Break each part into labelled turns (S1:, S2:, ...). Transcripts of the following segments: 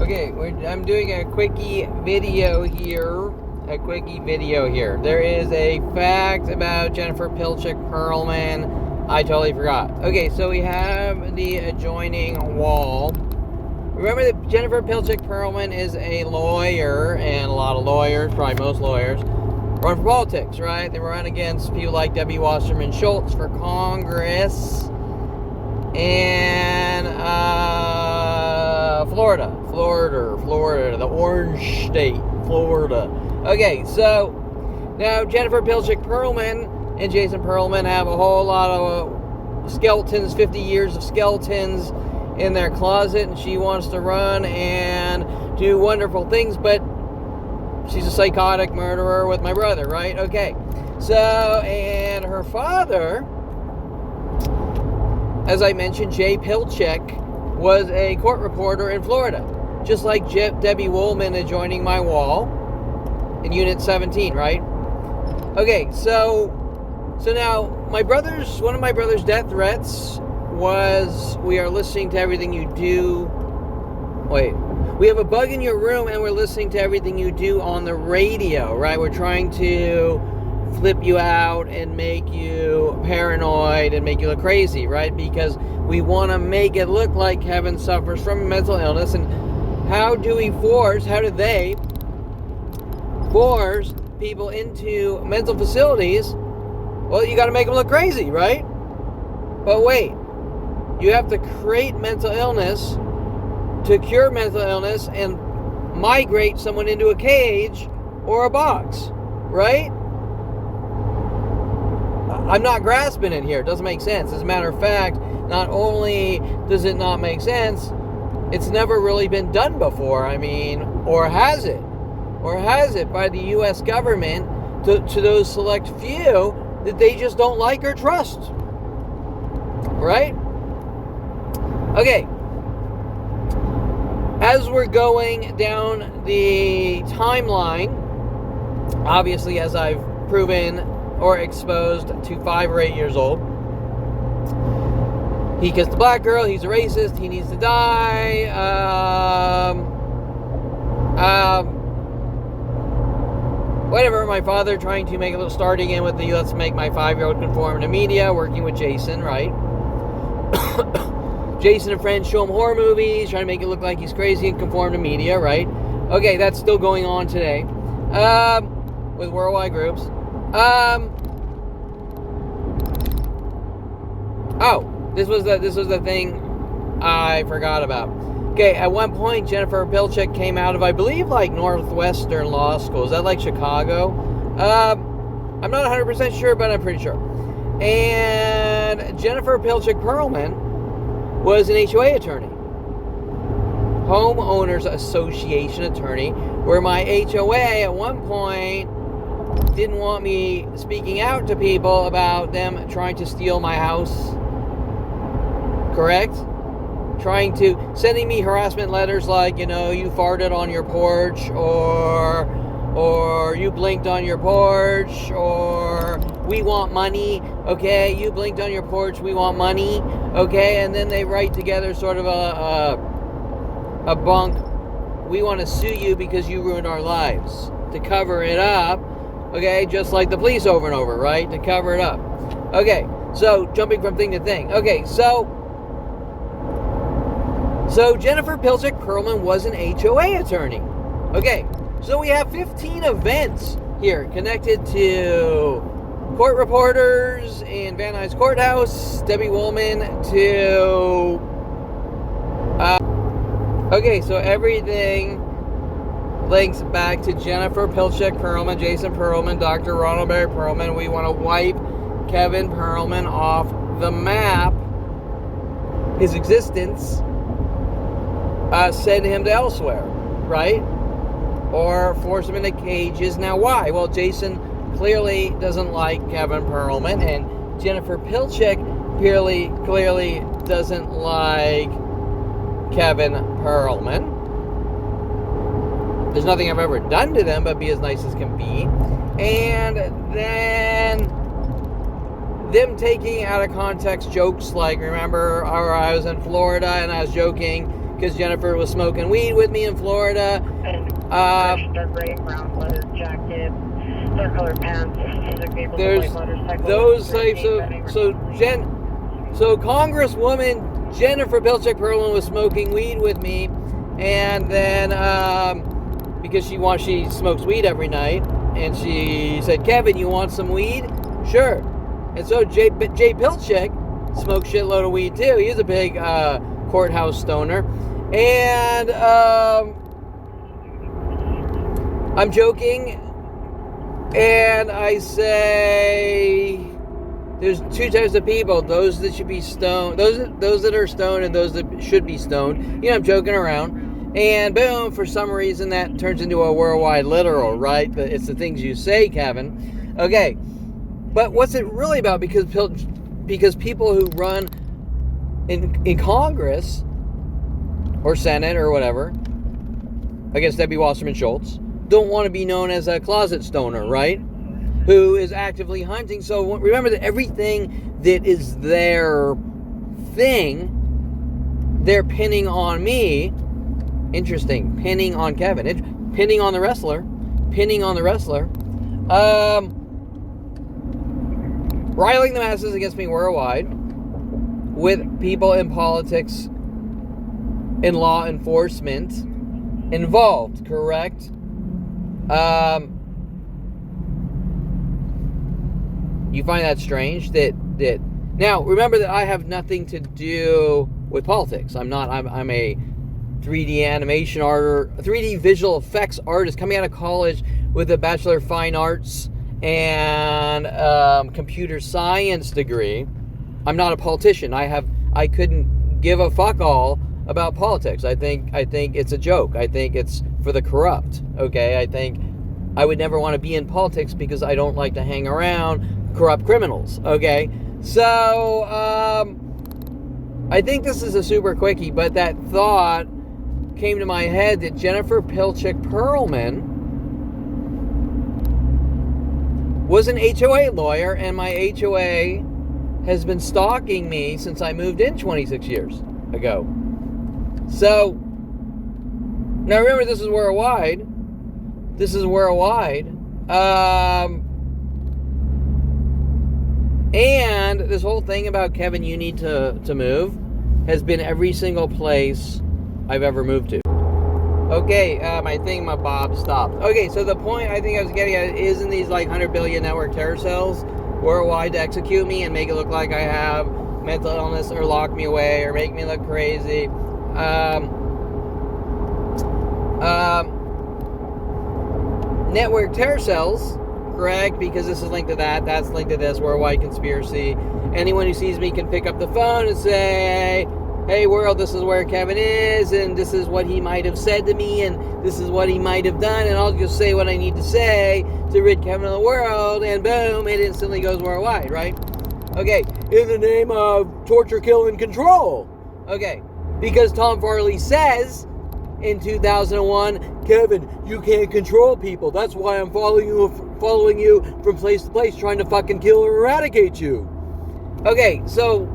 S1: Okay, I'm doing a quickie video here. There is a fact about Jennifer Pilchick Perlman. I totally forgot. Okay, so we have the adjoining wall. Remember that Jennifer Pilchick Perlman is a lawyer, and a lot of lawyers, probably most lawyers, run for politics, right? They run against people like Debbie Wasserman Schultz for Congress and Florida, the orange state, Florida. Okay, so now Jennifer Pilchick Perlman and Jason Perlman have a whole lot of skeletons, 50 years of skeletons in their closet, and she wants to run and do wonderful things, but she's a psychotic murderer with my brother, right? Okay, so, and her father, as I mentioned, Jay Pilchick, was a court reporter in Florida, just like Debbie Woolman adjoining my wall in Unit 17, right? Okay, so now one of my brother's death threats was, we are listening to everything you do. Wait, we have a bug in your room and we're listening to everything you do on the radio, right? We're trying to flip you out and make you paranoid and make you look crazy, right? Because we want to make it look like Kevin suffers from a mental illness. And how do they force people into mental facilities? Well, you got to make them look crazy, right? But wait, you have to create mental illness to cure mental illness and migrate someone into a cage or a box, right? I'm not grasping it here. It doesn't make sense. As a matter of fact, not only does it not make sense, it's never really been done before. I mean, or has it? Or has it by the U.S. government to those select few that they just don't like or trust? Right? Okay. As we're going down the timeline, obviously, as I've proven or exposed to 5 or 8 years old, he kissed a black girl, he's a racist, he needs to die, whatever. My father trying to make a little start again with the let's make my 5-year-old conform to media, working with Jason, right? Jason and friends show him horror movies, trying to make it look like he's crazy and conform to media, right? Okay, that's still going on today with worldwide groups. This was the thing I forgot about. Okay, at one point, Jennifer Pilchick came out of, I believe, like Northwestern Law School. Is that like Chicago? I'm not 100% sure, but I'm pretty sure. And Jennifer Pilchick Perlman was an HOA attorney, Homeowners Association attorney, where my HOA at one point didn't want me speaking out to people about them trying to steal my house. Correct? Sending me harassment letters like, you farted on your porch, or you blinked on your porch, or we want money, okay? You blinked on your porch, we want money, okay? And then they write together sort of a bunk, we want to sue you because you ruined our lives, to cover it up, okay? Just like the police over and over, right? To cover it up. Okay, so jumping from thing to thing. Okay, so Jennifer Pilchick Perlman was an HOA attorney. Okay, so we have 15 events here connected to court reporters in Van Nuys Courthouse, Debbie Woolman to... okay, so everything links back to Jennifer Pilchick Perlman, Jason Perlman, Dr. Ronald Barry Perlman. We want to wipe Kevin Perlman off the map, his existence, send him to elsewhere, right? Or force him into cages. Now, why? Well, Jason clearly doesn't like Kevin Perlman, and Jennifer Pilchick clearly doesn't like Kevin Perlman. There's nothing I've ever done to them but be as nice as can be. And then them taking out of context jokes like, remember, I was in Florida and I was joking, because Jennifer was smoking weed with me in Florida.
S2: Dark gray, brown leather jacket, dark colored pants.
S1: There's those types of so Congresswoman Jennifer Pilchick Perlman was smoking weed with me, and then because she smokes weed every night, and she said, "Kevin, you want some weed?" Sure. And so Jay Pilchick smoked shitload of weed too. He's a big courthouse stoner, and I'm joking, and I say there's two types of people: those that should be stoned, those that are stoned, and those that should be stoned. You know, I'm joking around, and boom, for some reason that turns into a worldwide literal, right? It's the things you say, Kevin. Okay, but what's it really about? Because people who run in Congress or Senate or whatever against Debbie Wasserman Schultz don't want to be known as a closet stoner, right? Who is actively hunting. So remember that everything that is their thing, they're pinning on me. Interesting. Pinning on Kevin. Pinning on the wrestler. Riling the masses against me worldwide with people in politics, in law enforcement involved, correct? You find that strange that now remember that I have nothing to do with politics. I'm a 3D animation artist, 3D visual effects artist coming out of college with a Bachelor of Fine Arts and computer science degree. I'm not a politician. I couldn't give a fuck all about politics. I think it's a joke. I think it's for the corrupt. Okay, I think I would never want to be in politics because I don't like to hang around corrupt criminals. Okay, so I think this is a super quickie, but that thought came to my head that Jennifer Pilchick Perlman was an HOA lawyer, and my HOA has been stalking me since I moved in 26 years ago. So, now remember, this is worldwide. And this whole thing about Kevin, you need to move, has been every single place I've ever moved to. Okay, my Bob stopped. Okay, so the point I think I was getting at is in these like 100 billion network terror cells worldwide to execute me and make it look like I have mental illness or lock me away or make me look crazy. Network terror cells, correct? Because this is linked to that, that's linked to this, worldwide conspiracy. Anyone who sees me can pick up the phone and say, "Hey world, this is where Kevin is, and this is what he might have said to me, and this is what he might have done," and I'll just say what I need to say to rid Kevin of the world, and boom, it instantly goes worldwide, right? Okay, in the name of torture, kill, and control. Okay, because Tom Farley says in 2001, "Kevin, you can't control people. That's why I'm following you from place to place, trying to fucking kill or eradicate you." Okay, so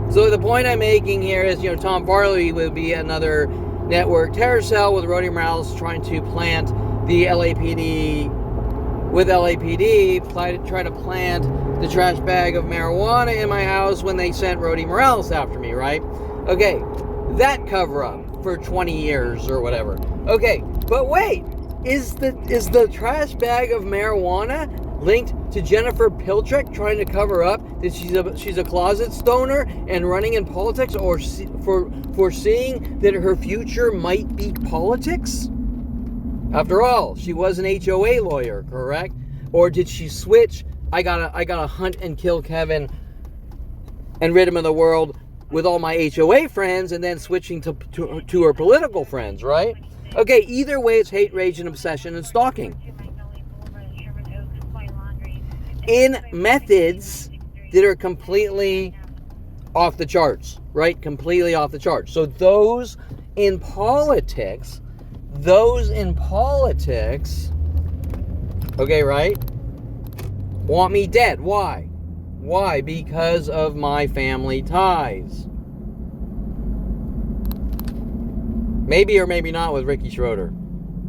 S1: the point I'm making here is, Tom Farley would be another network terror cell with Rody Morales trying to plant the LAPD, try to plant the trash bag of marijuana in my house when they sent Rody Morales after me, right? Okay, that cover up for 20 years or whatever. Okay, but wait, is the trash bag of marijuana linked to Jennifer Pilchick trying to cover up that she's a closet stoner and running in politics, or foreseeing that her future might be politics? After all, she was an HOA lawyer, correct? Or did she switch? I gotta hunt and kill Kevin and rid him of the world with all my HOA friends, and then switching to her political friends, right? Okay, either way, it's hate, rage, and obsession and stalking. In methods that are completely off the charts, right? Completely off the charts. So those in politics, okay, right? Want me dead. Why? Because of my family ties. Maybe or maybe not with Ricky Schroeder.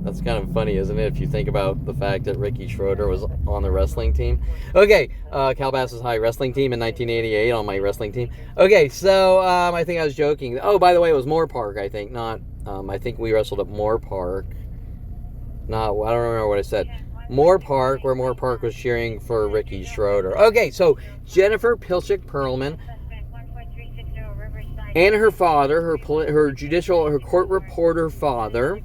S1: That's kind of funny, isn't it, if you think about the fact that Ricky Schroeder was on the wrestling team. Okay, Calabasas High wrestling team in 1988 on my wrestling team. Okay, so I think I was joking. Oh, by the way, it was Moore Park, I think. Not, I think we wrestled at Moore Park. I don't remember what I said. Moore Park, where Moore Park was cheering for Ricky Schroeder. Okay, so Jennifer Pilchick Perlman and her father, her court reporter father,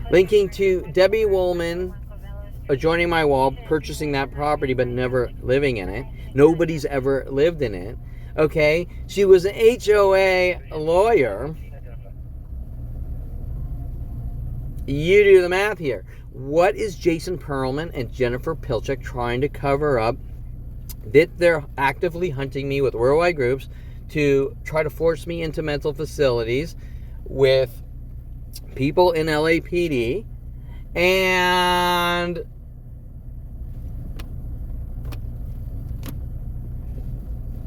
S1: linking to Debbie Woolman adjoining my wall, purchasing that property but never living in it. Nobody's ever lived in it. Okay, she was an HOA lawyer. You do the math here. What is Jason Perlman and Jennifer Pilchick trying to cover up? That they're actively hunting me with worldwide groups to try to force me into mental facilities with people in LAPD, and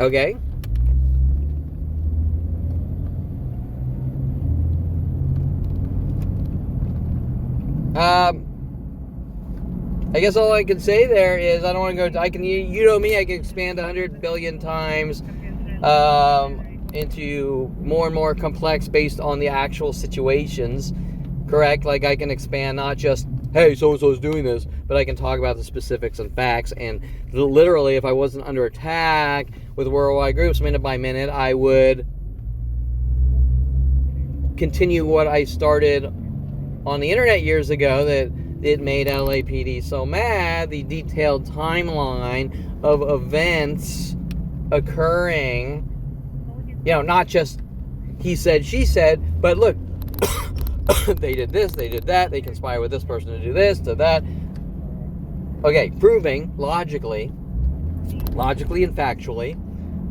S1: okay, I guess all I can say there is I don't want to go. I can, you know me, I can expand 100 billion times into more and more complex based on the actual situations. Correct? Like I can expand not just, hey, so-and-so is doing this, but I can talk about the specifics and facts. And literally, if I wasn't under attack with worldwide groups minute by minute, I would continue what I started on the internet years ago that it made LAPD so mad, the detailed timeline of events occurring, not just he said, she said, but look, they did this, they did that, they conspire with this person to do this, to that. Okay, proving, logically and factually,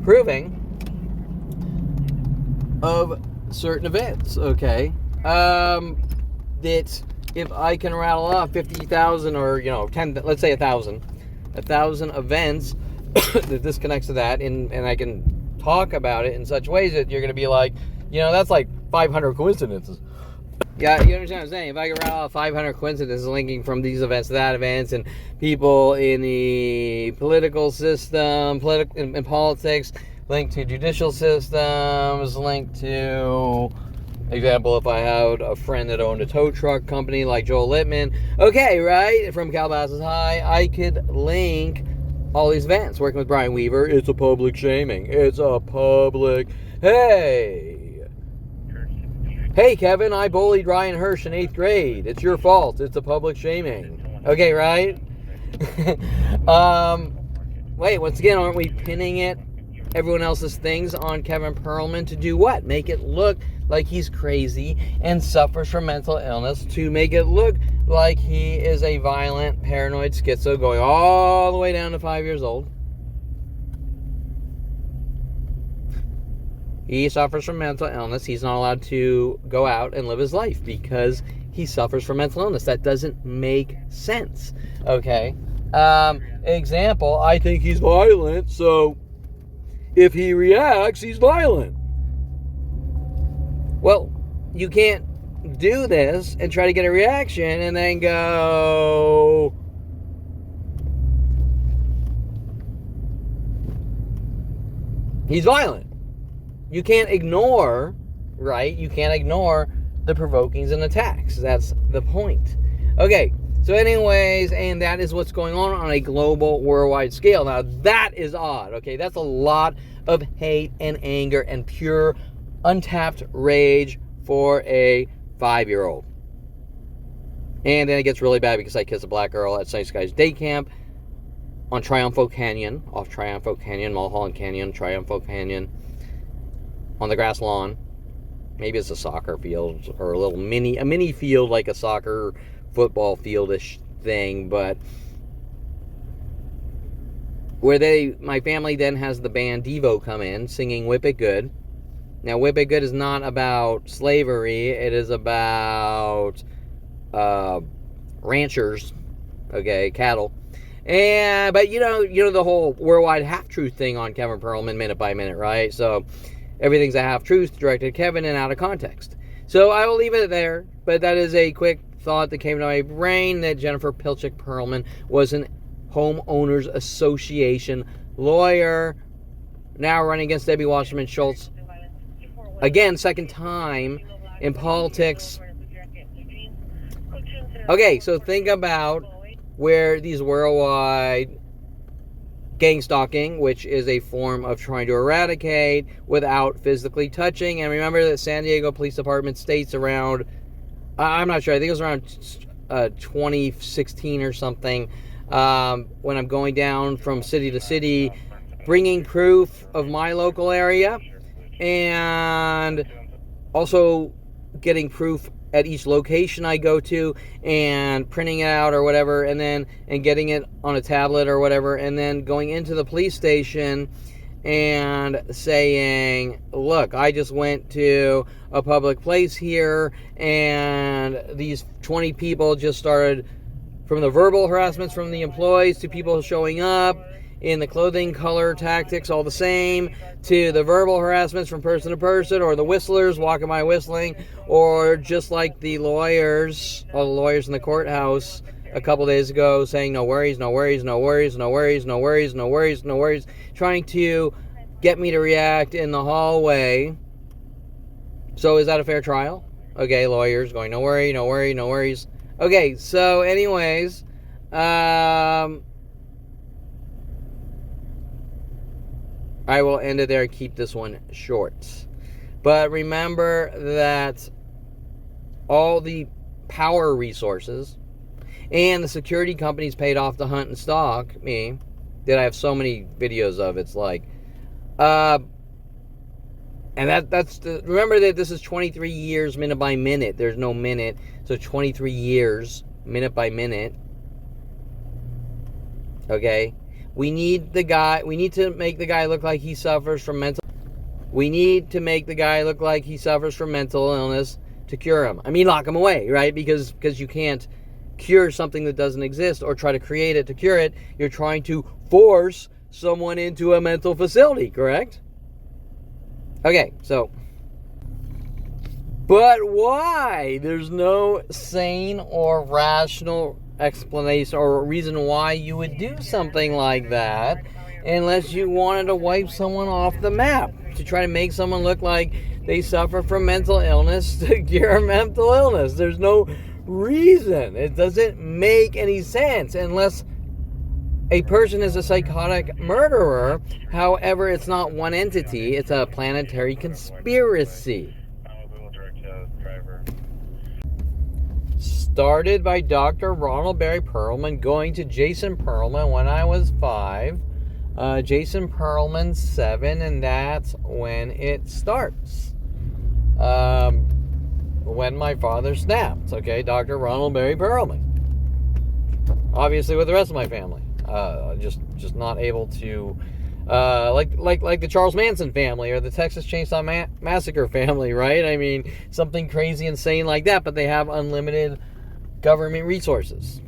S1: proving of certain events, okay? That if I can rattle off 50,000 or, 10, let's say 1,000 events that this connects to that, and I can talk about it in such ways that you're going to be like, that's like 500 coincidences. Yeah, you understand what I'm saying? If I can rattle off 500 coincidences linking from these events to that events, and people in the political system, in politics, linked to judicial systems, linked to, example, if I had a friend that owned a tow truck company like Joel Littman, okay, right, from Calabasas High, I could link all these events. Working with Brian Weaver, it's a public shaming. It's a public, Hey, Kevin, I bullied Ryan Hirsch in 8th grade. It's your fault. It's a public shaming. Okay, right? Wait, once again, aren't we pinning everyone else's things on Kevin Perlman to do what? Make it look like he's crazy and suffers from mental illness, to make it look like he is a violent, paranoid schizo going all the way down to 5 years old. He suffers from mental illness. He's not allowed to go out and live his life because he suffers from mental illness. That doesn't make sense. Okay? Example, I think he's violent, so if he reacts, he's violent. Well, you can't do this and try to get a reaction and then go, he's violent. You can't ignore, right? You can't ignore the provokings and attacks. That's the point. Okay, so anyways, and that is what's going on a global, worldwide scale. Now, that is odd, okay? That's a lot of hate and anger and pure, untapped rage for a 5-year-old. And then it gets really bad because I kissed a black girl at Sunny Skies Day Camp on Triumpho Canyon, off Triumpho Canyon, Mulholland Canyon, Triumpho Canyon, on the grass lawn. Maybe it's a soccer field or a mini field, like a soccer football fieldish thing, but where my family then has the band Devo come in singing Whip It Good. Now, Whip It Good is not about slavery. It is about ranchers, okay, cattle. But you know the whole worldwide half-truth thing on Kevin Perlman minute by minute, right? So everything's a half-truth directed at Kevin and out of context. So I will leave it there, but that is a quick thought that came to my brain, that Jennifer Pilchick Perlman was an homeowners association lawyer, now running against Debbie Wasserman Schultz. Again, second time in politics. Okay, so think about where these worldwide gang stalking, which is a form of trying to eradicate without physically touching. And remember that San Diego Police Department states around, I'm not sure, I think it was around 2016 or something, when I'm going down from city to city, bringing proof of my local area and also getting proof at each location I go to and printing it out or whatever, and getting it on a tablet or whatever, and then going into the police station and saying, look, I just went to a public place here and these 20 people just started, from the verbal harassments from the employees to people showing up in the clothing color tactics all the same, to the verbal harassments from person to person, or the whistlers walking by whistling, or just like the lawyers, all the lawyers in the courthouse a couple days ago saying no worries, no worries, no worries, no worries, no worries, no worries, no worries, trying to get me to react in the hallway. So is that a fair trial? Okay, lawyers going no worry, no worry, no worries. Okay, so anyways, I will end it there and keep this one short. But remember that all the power resources and the security companies paid off to hunt and stalk me, that I have so many videos of, it's like, and remember that this is 23 years minute by minute. There's no minute, so 23 years minute by minute. Okay? We need to make the guy look like he suffers from mental illness to cure him. I mean, lock him away, right? Because you can't cure something that doesn't exist or try to create it to cure it. You're trying to force someone into a mental facility, correct? Okay, so, but why? There's no sane or rational explanation or reason why you would do something like that unless you wanted to wipe someone off the map, to try to make someone look like they suffer from mental illness to cure mental illness. There's no reason. It doesn't make any sense unless a person is a psychotic murderer. However, it's not one entity, it's a planetary conspiracy. Started by Dr. Ronald Barry Perlman, going to Jason Perlman when I was 5, Jason Perlman 7, and that's when it starts. When my father snapped, okay, Dr. Ronald Barry Perlman. Obviously with the rest of my family. Just not able to, like the Charles Manson family or the Texas Chainsaw Massacre family, right? I mean, something crazy, insane like that, but they have unlimited government resources.